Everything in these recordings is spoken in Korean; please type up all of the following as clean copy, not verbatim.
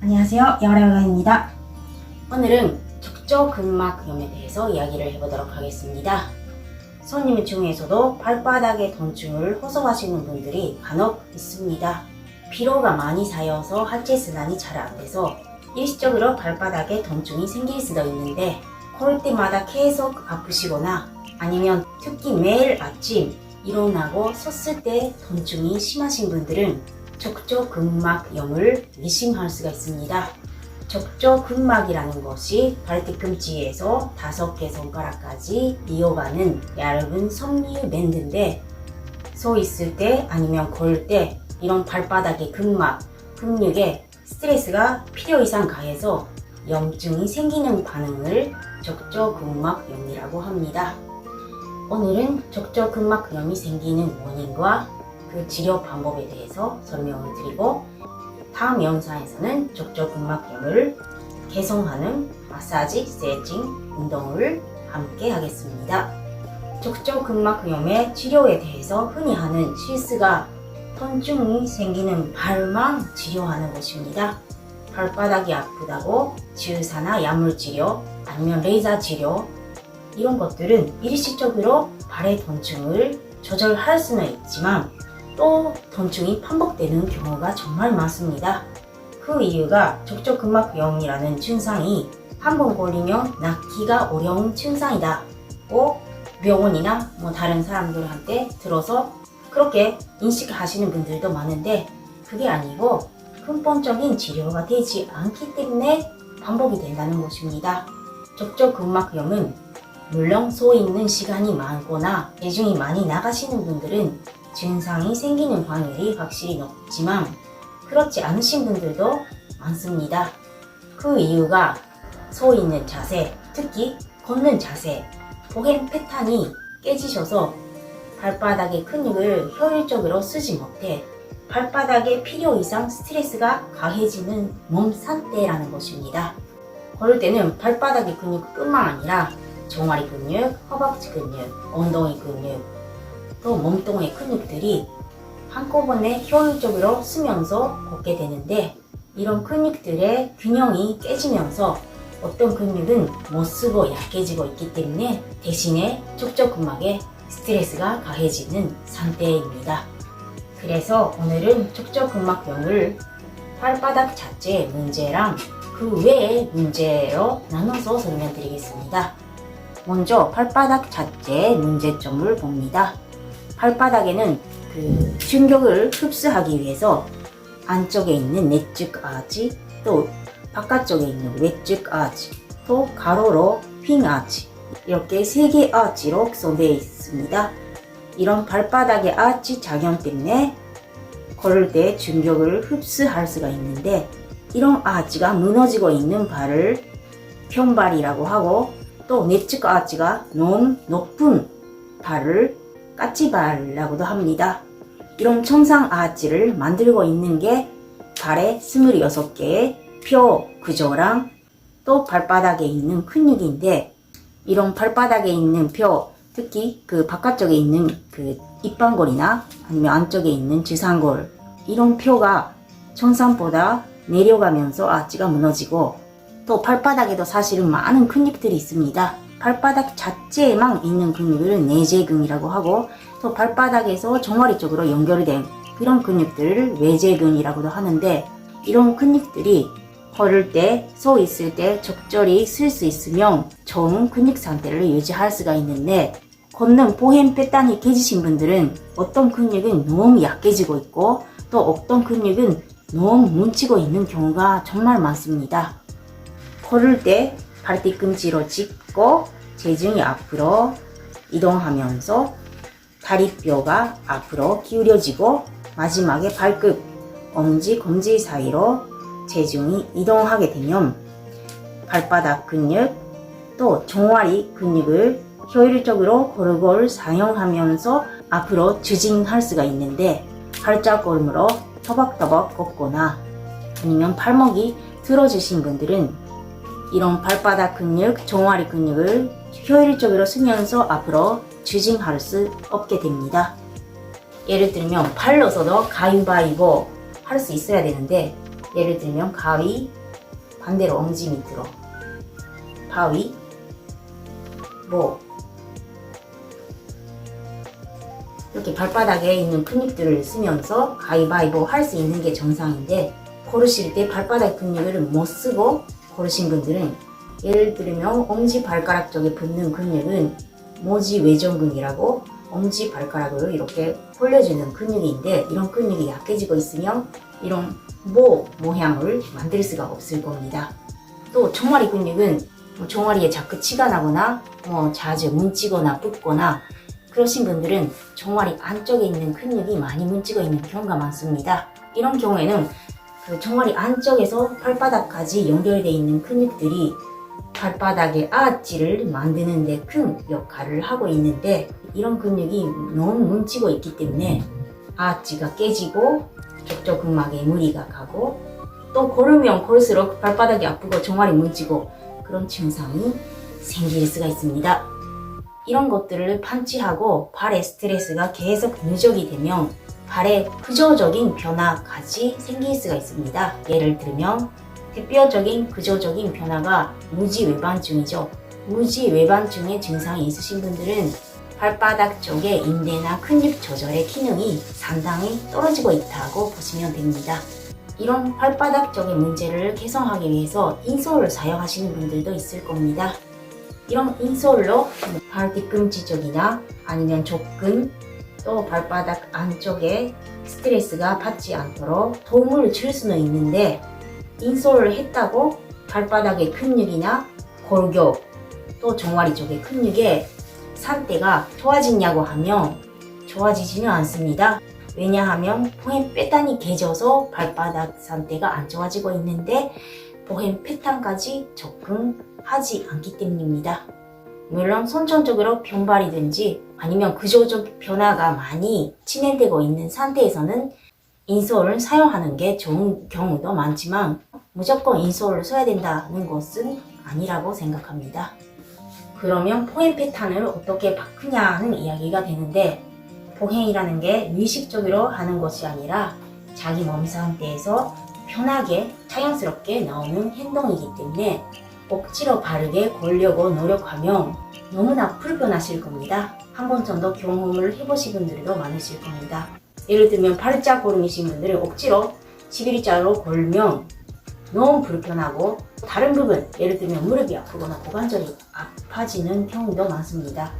안녕하세요. 여라여가입니다. 오늘은 척저근막염에 대해서 이야기를 해보도록 하겠습니다. 손님 중에서도 발바닥에 통증을 호소하시는 분들이 간혹 있습니다. 피로가 많이 쌓여서 하체 순환이 잘 안 돼서 일시적으로 발바닥에 통증이 생길 수도 있는데, 그럴 때마다 계속 아프시거나 아니면 특히 매일 아침 일어나고 섰을 때 통증이 심하신 분들은 척저근막염을 의심할 수가 있습니다. 척저근막이라는 것이 발뒤꿈치에서 5개 손가락까지 이어가는 얇은 섬유 밴드인데, 서 있을 때 아니면 걸 때 이런 발바닥의 근막, 근육에 스트레스가 필요 이상 가해서 염증이 생기는 반응을 척저근막염이라고 합니다. 오늘은 척저근막염이 생기는 원인과 그 치료 방법에 대해서 설명을 드리고, 다음 영상에서는 척저근막염을 개선하는 마사지, 스트레칭, 운동을 함께 하겠습니다. 척저근막염의 치료에 대해서 흔히 하는 실수가 통증이 생기는 발만 치료하는 것입니다. 발바닥이 아프다고 주사나 약물치료 아니면 레이저 치료, 이런 것들은 일시적으로 발의 통증을 조절할 수는 있지만 또 통증이 반복되는 경우가 정말 많습니다. 그 이유가 척저근막염이라는 증상이 한 번 걸리면 낫기가 어려운 증상이다고 병원이나 다른 사람들한테 들어서 그렇게 인식하시는 분들도 많은데, 그게 아니고 근본적인 치료가 되지 않기 때문에 반복이 된다는 것입니다. 척저근막염은 물론 서 있는 시간이 많거나 체중이 많이 나가시는 분들은 증상이 생기는 확률이 확실히 높지만, 그렇지 않으신 분들도 많습니다. 그 이유가 서 있는 자세, 특히 걷는 자세, 보행 패턴이 깨지셔서 발바닥의 근육을 효율적으로 쓰지 못해 발바닥에 필요 이상 스트레스가 가해지는 몸 상태라는 것입니다. 걸을 때는 발바닥의 근육뿐만 아니라 종아리 근육, 허벅지 근육, 엉덩이 근육, 또 몸통의 근육들이 한꺼번에 효율적으로 쓰면서 걷게 되는데, 이런 근육들의 균형이 깨지면서 어떤 근육은 못 쓰고 약해지고 있기 때문에 대신에 척저근막에 스트레스가 가해지는 상태입니다. 그래서 오늘은 척저근막염을 발바닥 자체의 문제랑 그 외의 문제로 나눠서 설명드리겠습니다. 먼저 발바닥 자체의 문제점을 봅니다. 발바닥에는 그 충격을 흡수하기 위해서 안쪽에 있는 내측 아치, 또 바깥쪽에 있는 외측 아치, 또 가로로 윙 아치, 이렇게 3개의 아치로 구성되어 있습니다. 이런 발바닥의 아치 작용 때문에 걸을 때 충격을 흡수할 수가 있는데, 이런 아치가 무너지고 있는 발을 편발이라고 하고, 또 내측 아치가 너무 높은 발을 까치발이라고도 합니다. 이런 청상 아치를 만들고 있는 게 발의 26개의 뼈 구조랑 또 발바닥에 있는 근육인데, 이런 발바닥에 있는 뼈, 특히 그 바깥쪽에 있는 그 입방골이나 아니면 안쪽에 있는 지상골, 이런 뼈가 청상보다 내려가면서 아치가 무너지고, 또 발바닥에도 사실은 많은 근육들이 있습니다. 발바닥 자체에만 있는 근육을 내재근이라고 하고, 또 발바닥에서 종아리 쪽으로 연결된 그런 근육들을 외재근이라고도 하는데, 이런 근육들이 걸을 때, 서 있을 때 적절히 쓸 수 있으면 좋은 근육 상태를 유지할 수가 있는데, 걷는 보행 패턴이 깨지신 분들은 어떤 근육은 너무 약해지고 있고, 또 어떤 근육은 너무 뭉치고 있는 경우가 정말 많습니다. 걸을 때 발뒤꿈치로 짚고 체중이 앞으로 이동하면서 다리뼈가 앞으로 기울여지고, 마지막에 발끝, 엄지, 검지 사이로 체중이 이동하게 되면 발바닥 근육, 또 종아리 근육을 효율적으로 골고루 사용하면서 앞으로 추진할 수가 있는데, 발자걸음으로 터벅터벅 걷거나 아니면 팔목이 들어주신 분들은 이런 발바닥 근육, 종아리 근육을 효율적으로 쓰면서 앞으로 추진할 수 없게 됩니다. 예를 들면 팔로서도 가위바위보 할 수 있어야 되는데, 예를 들면 가위, 반대로 엄지 밑으로, 바위, 모, 이렇게 발바닥에 있는 근육들을 쓰면서 가위바위보 할 수 있는 게 정상인데, 고르실 때 발바닥 근육을 못 쓰고 고르신 분들은, 예를 들면 엄지발가락 쪽에 붙는 근육은 모지 외전근이라고 엄지 발가락으로 이렇게 벌려주는 근육인데, 이런 근육이 약해지고 있으면 이런 모 모양을 만들 수가 없을 겁니다. 또 종아리 근육은 종아리에 자꾸 치가 나거나 자주 뭉치거나 붓거나 그러신 분들은 종아리 안쪽에 있는 근육이 많이 뭉치고 있는 경우가 많습니다. 이런 경우에는 그 종아리 안쪽에서 발바닥까지 연결되어 있는 근육들이 발바닥의 아치를 만드는 데 큰 역할을 하고 있는데, 이런 근육이 너무 뭉치고 있기 때문에 아치가 깨지고 족저근막에 무리가 가고, 또 걸으면 걸을수록 발바닥이 아프고 종아리 뭉치고 그런 증상이 생길 수가 있습니다. 이런 것들을 판치하고 발에 스트레스가 계속 누적이 되면 발에 구조적인 변화까지 생길 수가 있습니다. 예를 들면 대표적인 구조적인 변화가 무지외반증이죠. 무지외반증의 증상이 있으신 분들은 발바닥 쪽에 인대나 근육 조절의 기능이 상당히 떨어지고 있다고 보시면 됩니다. 이런 발바닥 쪽의 문제를 개선하기 위해서 인솔을 사용하시는 분들도 있을 겁니다. 이런 인솔로 발 뒤꿈치 쪽이나 아니면 족근, 또 발바닥 안쪽에 스트레스가 받지 않도록 도움을 줄 수는 있는데, 인솔을 했다고 발바닥의 근육이나 골격, 또 종아리 쪽의 근육의 상태가 좋아지냐고 하면 좋아지지는 않습니다. 왜냐하면 보행 패턴이 개져서 발바닥 상태가 안 좋아지고 있는데 보행 패턴까지 적응하지 않기 때문입니다. 물론 선천적으로 변발이든지 아니면 구조적 변화가 많이 진행되고 있는 상태에서는 인솔을 사용하는 게 좋은 경우도 많지만, 무조건 인솔을 써야 된다는 것은 아니라고 생각합니다. 그러면 포행 패턴을 어떻게 바꾸냐는 이야기가 되는데, 포행이라는 게 의식적으로 하는 것이 아니라 자기 몸 상태에서 편하게 자연스럽게 나오는 행동이기 때문에 억지로 바르게 걸려고 노력하면 너무나 불편하실 겁니다. 한 번 정도 경험을 해보신 분들도 많으실 겁니다. 예를 들면 팔자 고름이신 분들은 억지로 11자로 걸면 너무 불편하고, 다른 부분, 예를 들면 무릎이 아프거나 고관절이 아파지는 경우도 많습니다.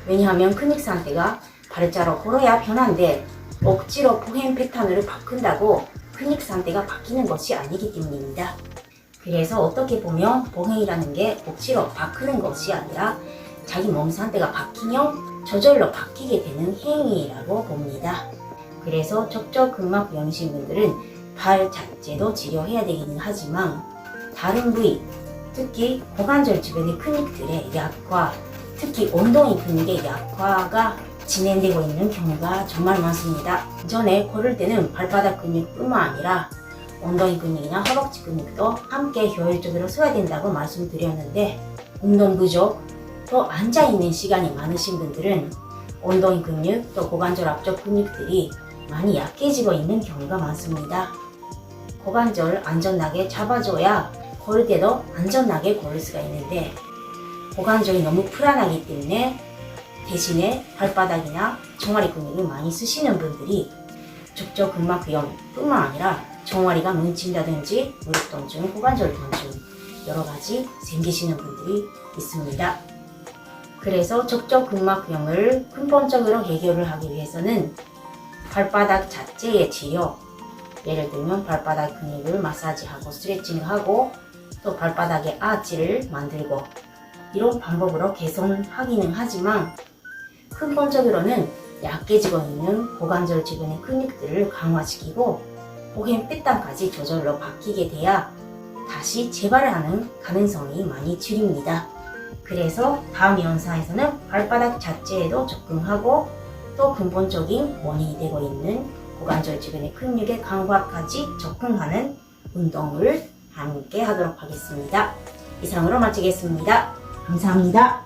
왜냐하면 근육 상태가 발자로 걸어야 편한데 억지로 포행 패턴을 바꾼다고 근육 상태가 바뀌는 것이 아니기 때문입니다. 그래서 어떻게 보면 보행이라는 게 억지로 바꾸는 것이 아니라 자기 몸 상태가 바뀌면 저절로 바뀌게 되는 행위라고 봅니다. 그래서 족저근막병이신 분들은 발 자체도 치료해야 되기는 하지만 다른 부위, 특히 고관절 주변의 근육들의 약화, 특히 엉덩이 근육의 약화가 진행되고 있는 경우가 정말 많습니다. 전에 걸을 때는 발바닥 근육뿐만 아니라 엉덩이 근육이나 허벅지 근육도 함께 효율적으로 써야 된다고 말씀드렸는데, 운동 부족, 또 앉아있는 시간이 많으신 분들은 엉덩이 근육, 또 고관절 앞쪽 근육들이 많이 약해지고 있는 경우가 많습니다. 고관절 안전하게 잡아줘야 걸을 때도 안전하게 걸을 수가 있는데, 고관절이 너무 불안하기 때문에 대신에 발바닥이나 종아리 근육을 많이 쓰시는 분들이 족저근막병뿐만 아니라 종아리가 뭉친다든지 무릎 통증, 고관절 통증 여러 가지 생기시는 분들이 있습니다. 그래서 족저근막병을 근본적으로 해결을 하기 위해서는 발바닥 자체의 치료, 예를 들면 발바닥 근육을 마사지하고 스트레칭을 하고 또 발바닥의 아치를 만들고, 이런 방법으로 개선하기는 하지만 근본적으로는 약해지고 있는 고관절 주변의 근육들을 강화시키고 보행 패턴까지 저절로 바뀌게 돼야 다시 재발을 하는 가능성이 많이 줄입니다. 그래서 다음 영상에서는 발바닥 자체에도 접근하고 또 근본적인 원인이 되고 있는 고관절 주변의 근육의 강화까지 접근하는 운동을 함께 하도록 하겠습니다. 이상으로 마치겠습니다. 감사합니다.